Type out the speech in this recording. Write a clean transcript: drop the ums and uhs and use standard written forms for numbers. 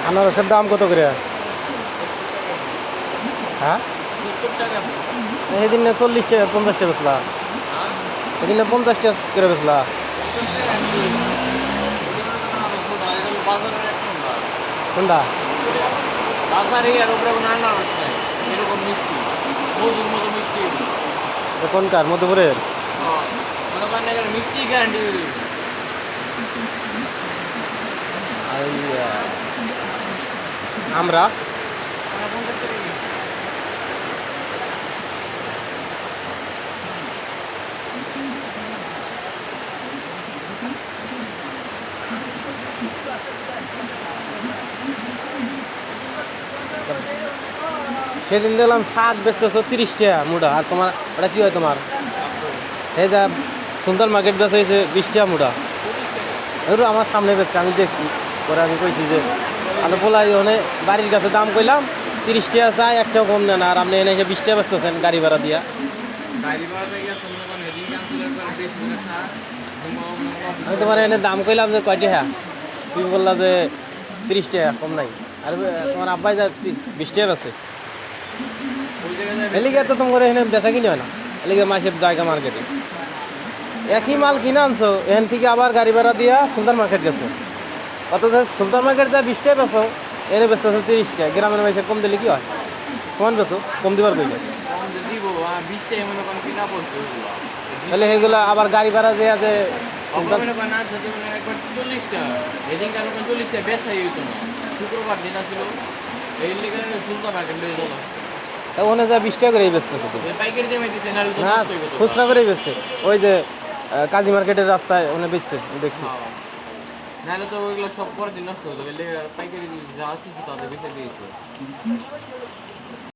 আনারসের দাম কত করে? হ্যাঁ, সেদিন 40 টাকা 50 টাকা বেচলা, সেদিন 50 টাকা করে বেচলা। কোনটা? কোনকার? মধ্যপুরের? আমরা সেদিন দেখলাম শাক বেচতেছো 30 টাকা মুড়া। আর তোমার ওটা কি হয় তোমার? এই যা সুন্দর মার্কেট বেচা হয়েছে 20 টাকা মুড়া। এগুলো আমার সামনে বেচছে, আমি দেখছি। পরে আমি কইছি যে আমি পোলাই ওখানে বাড়ির কাছে দাম কইলাম 30 টাকা চাই, একটাও কম নেন। আর আপনি এনে এসে 20 টাকা বেচতেছেন গাড়ি ভাড়া দিয়া। আমি তোমার এনে দাম কইলাম যে কয়টা, হ্যাঁ তুমি বললা যে 30 টাকা, কম নাই। আর তোমার আব্বাই যা 20 টাকা বেচে। এলিগে তো তোমার এখানে বেচা কিনে হয় না, এলিগে মাসের জায়গা মার্কেটে একই মাল কিনে আনছো, এখান থেকে আবার গাড়ি ভাড়া দিয়া সুলতান মার্কেট গেছো। অথচ সুলতান মার্কেট যা 20 টাকা বেচো, এনে বেচতেছো 30 টাকা। গ্রামের মাসে কম দিলে কি হয়? সমান বেচো, কম দিবার কইলে। তাহলে সেগুলো আবার গাড়ি ভাড়া দেওয়া যে ওখানে যা 20 টাকা করেই বেচতেছে, না খুচরা করেই বেচছে। ওই যে কাজী মার্কেটের রাস্তায় ওখানে বেচছে, দেখছি। নাহলে তো ওইগুলো সব পরের দিন নষ্ট হতো, পাইকারি যা কিছু তাদের বেঁচে দিয়েছে।